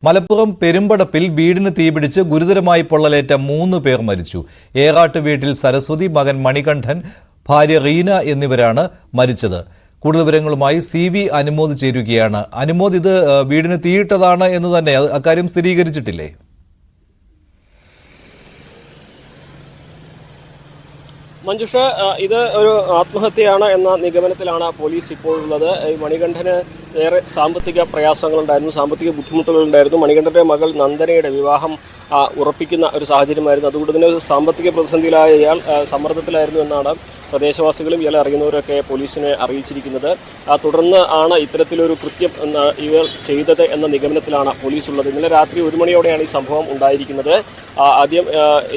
മലപ്പുറം പെരുമ്പടപ്പിൽ വീടിന് തീപിടിച്ച് ഗുരുതരമായി പൊള്ളലേറ്റ 3 പേർ മരിച്ചു. ഏറാട്ട് വീട്ടിൽ സരസ്വതി, മകൻ മണികണ്ഠൻ, ഭാര്യ റീന എന്നിവരാണ് മരിച്ചത്. കൂടുതൽ വിവരങ്ങളുമായി CV അനുമോദ് ചേരുകയാണ്. അനുമോദ്, ഇത് വീടിന് തീയിട്ടതാണ് എന്ന് തന്നെ അക്കാര്യം സ്ഥിരീകരിച്ചിട്ടില്ലേ? മഞ്ജുഷ, ഇത് ഒരു ആത്മഹത്യയാണ് എന്ന നിഗമനത്തിലാണ് പോലീസ് ഇപ്പോൾ ഉള്ളത്. ഈ മണികണ്ഠന് ഏറെ സാമ്പത്തിക പ്രയാസങ്ങളുണ്ടായിരുന്നു, സാമ്പത്തിക ബുദ്ധിമുട്ടുകളുണ്ടായിരുന്നു. മണികണ്ഠന്റെ മകൾ നന്ദനയുടെ വിവാഹം ഉറപ്പിക്കുന്ന ഒരു സാഹചര്യമായിരുന്നു. അതുകൊണ്ട് തന്നെ സാമ്പത്തിക പ്രതിസന്ധിയിലായ ഇയാൾ സമ്മർദ്ദത്തിലായിരുന്നു എന്നാണ് പ്രദേശവാസികളും ഇയാളെ അറിയുന്നവരൊക്കെ പോലീസിനെ അറിയിച്ചിരിക്കുന്നത്. തുടർന്ന് ആണ് ഇത്തരത്തിലൊരു കൃത്യം ഇവർ ചെയ്തത് എന്ന നിഗമനത്തിലാണ് പോലീസ് ഉള്ളത്. ഇന്നലെ രാത്രി 1 മണിയോടെയാണ് ഈ സംഭവം ഉണ്ടായിരിക്കുന്നത്. ആദ്യം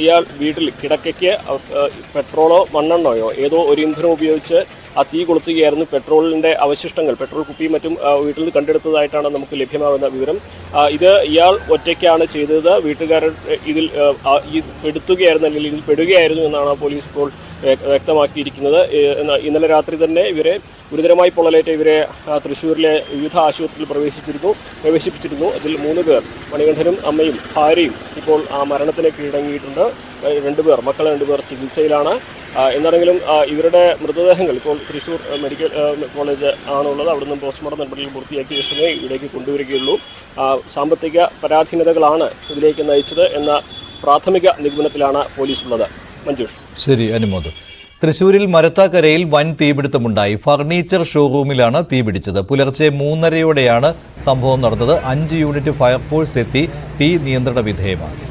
ഇയാൾ വീട്ടിൽ കിടക്കയ്ക്ക് പെട്രോളോ മണ്ണെണ്ണയോ ഏതോ ഒരു ഇന്ധനം ഉപയോഗിച്ച് തീ കൊളുത്തുകയായിരുന്നു. പെട്രോളിൻ്റെ അവശിഷ്ടങ്ങൾ, പെട്രോൾ കുപ്പിയും മറ്റും വീട്ടിൽ നിന്ന് കണ്ടെടുത്തതായിട്ടാണ് നമുക്ക് ലഭ്യമാകുന്ന വിവരം. ഇത് ഇയാൾ ഒറ്റയ്ക്കാണ് ചെയ്തത്. വീട്ടുകാരൻ ഇതിൽ പെടുത്തുകയായിരുന്നു, അല്ലെങ്കിൽ ഇതിൽ പെടുകയായിരുന്നു എന്നാണ് പോലീസ് ഇപ്പോൾ വ്യക്തമാക്കിയിരിക്കുന്നത്. ഇന്നലെ രാത്രി തന്നെ ഇവരെ ഗുരുതരമായി പൊള്ളലേറ്റ ഇവരെ തൃശ്ശൂരിലെ വിവിധ ആശുപത്രിയിൽ പ്രവേശിപ്പിച്ചിരുന്നു. അതിൽ 3 പേർ, മണികണ്ഠനും അമ്മയും ഭാര്യയും, ഇപ്പോൾ മരണത്തിന് കീഴടങ്ങിയിട്ടുണ്ട്. 2 പേർ, മക്കൾ 2 പേർ ചികിത്സയിലാണ്. എന്നാണെങ്കിലും ഇവരുടെ മൃതദേഹങ്ങൾ ഇപ്പോൾ തൃശ്ശൂർ മെഡിക്കൽ കോളേജ് ആണുള്ളത്. അവിടെ നിന്നും പോസ്റ്റ്മോർട്ടം നടപടികൾ പൂർത്തിയാക്കിയ ശേഷമേ ഇവിടേക്ക് കൊണ്ടുവരികയുള്ളൂ. സാമ്പത്തിക പരാധീനതകളാണ് ഇതിലേക്ക് നയിച്ചത് എന്ന പ്രാഥമിക നിഗമനത്തിലാണ് പോലീസ് ഉള്ളത്. മഞ്ജുഷ്. ശരി അനുമോദ്. തൃശൂരിൽ മരത്താക്കരയിൽ വൻ തീപിടുത്തമുണ്ടായി. ഫർണിച്ചർ ഷോറൂമിലാണ് തീപിടിച്ചത്. പുലർച്ചെ 3:30യോടെയാണ് സംഭവം നടന്നത്. 5 യൂണിറ്റ് ഫയർഫോഴ്സ് എത്തി തീ നിയന്ത്രണ വിധേയമാക്കി.